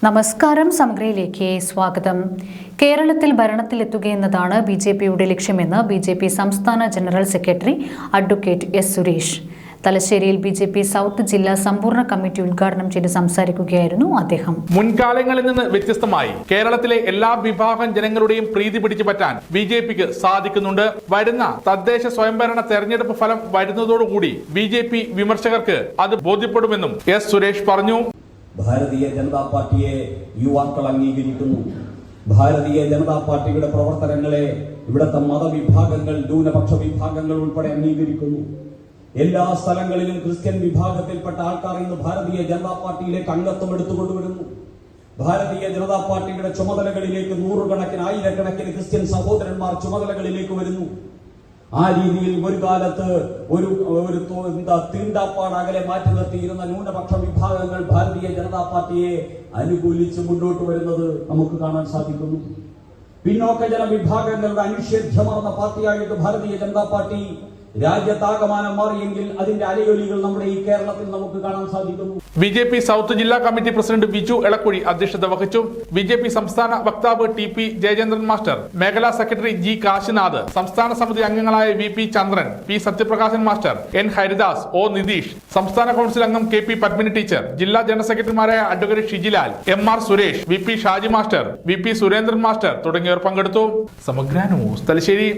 നമസ്കാരം, സമഗ്രയിലേക്ക് സ്വാഗതം. കേരളത്തിൽ ഭരണത്തിലെത്തുകയെന്നതാണ് ബിജെപിയുടെ ലക്ഷ്യമെന്ന് ബിജെപി സംസ്ഥാന general secretary advocate S Suresh. തലശ്ശേരിയിൽ ബിജെപി സൗത്ത് ജില്ലാ സമ്പൂർണ്ണ കമ്മിറ്റി ഉദ്ഘാടനം ചെയ്ത് സംസാരിക്കുകയായിരുന്നു അദ്ദേഹം. മുൻകാലങ്ങളിൽ നിന്ന് വ്യത്യസ്തമായി കേരളത്തിലെ എല്ലാ വിഭാഗം ജനങ്ങളുടെയും പ്രീതി പിടിച്ചു പറ്റാൻ ബിജെപിക്ക് സാധിക്കുന്നുണ്ട്. വരുന്ന തദ്ദേശ സ്വയംഭരണ തെരഞ്ഞെടുപ്പ് ഫലം വരുന്നതോടുകൂടി ബിജെപി വിമർശകർക്ക് അത് ബോധ്യപ്പെടുമെന്നും എസ് സുരേഷ് പറഞ്ഞു. ഭാരതീയ ജനതാ പാർട്ടിയെ യുവാക്കൾ അംഗീകരിക്കുന്നു. ഭാരതീയ ജനതാ പാർട്ടിയുടെ പ്രവർത്തനങ്ങളെ ഇവിടുത്തെ മതവിഭാഗങ്ങൾ, ന്യൂനപക്ഷ വിഭാഗങ്ങൾ ഉൾപ്പെടെ അംഗീകരിക്കുന്നു. എല്ലാ സ്ഥലങ്ങളിലും ക്രിസ്ത്യൻ വിഭാഗത്തിൽപ്പെട്ട ആൾക്കാർ ഇന്ന് ഭാരതീയ ജനതാ പാർട്ടിയിലേക്ക് അംഗത്വം എടുത്തുകൊണ്ടുവരുന്നു. ഭാരതീയ ജനതാ പാർട്ടിയുടെ ചുമതലകളിലേക്ക് നൂറുകണക്കിന് ആയിരക്കണക്കിന് ക്രിസ്ത്യൻ സഹോദരന്മാർ ചുമതലകളിലേക്ക് വരുന്നു. ആ രീതിയിൽ ഒരു കാലത്ത് ഒരു തീണ്ടാപ്പാടകലെ മാറ്റി നിർത്തിയിരുന്ന ന്യൂനപക്ഷ വിഭാഗങ്ങൾ ഭാരതീയ ജനതാ പാർട്ടിയെ അനുകൂലിച്ച് മുന്നോട്ട് വരുന്നത് നമുക്ക് കാണാൻ സാധിക്കുന്നു. പിന്നോക്ക ജനവിഭാഗങ്ങളുടെ അനിഷേധ്യമാർന്ന പാർട്ടിയായിട്ട് ഭാരതീയ ജനതാ പാർട്ടി രാജ്യത്താകമാനം മാറിയെങ്കിൽ അതിന്റെ അലയൊലികൾ നമ്മുടെ ഈ കേരളത്തിൽ നമുക്ക് കാണാൻ സാധിക്കുന്നു. ബിജെപി സൗത്ത് ജില്ലാ കമ്മിറ്റി പ്രസിഡന്റ് ബിജു എളക്കുഴി അധ്യക്ഷത വഹിച്ചു. ബിജെപി സംസ്ഥാന വക്താവ് ടി.പി. ജയചന്ദ്രൻ മാസ്റ്റർ, മേഖലാ സെക്രട്ടറി ജി. കാശിനാഥ്, സംസ്ഥാന സമിതി അംഗങ്ങളായ V P. Chandran, P. Sathyaprakashan master, N. Haridas, O. Nitheesh, സംസ്ഥാന കൌൺസിൽ അംഗം കെ.പി. പത്മിനി ടീച്ചർ, ജില്ലാ ജനറൽ സെക്രട്ടറിമാരായ advocate Shijilal, M R. Suresh, V P. Shaji master, V P. Surendran master തുടങ്ങിയവർ പങ്കെടുത്തു. സമഗ്ര ന്യൂസ്, തലശ്ശേരി.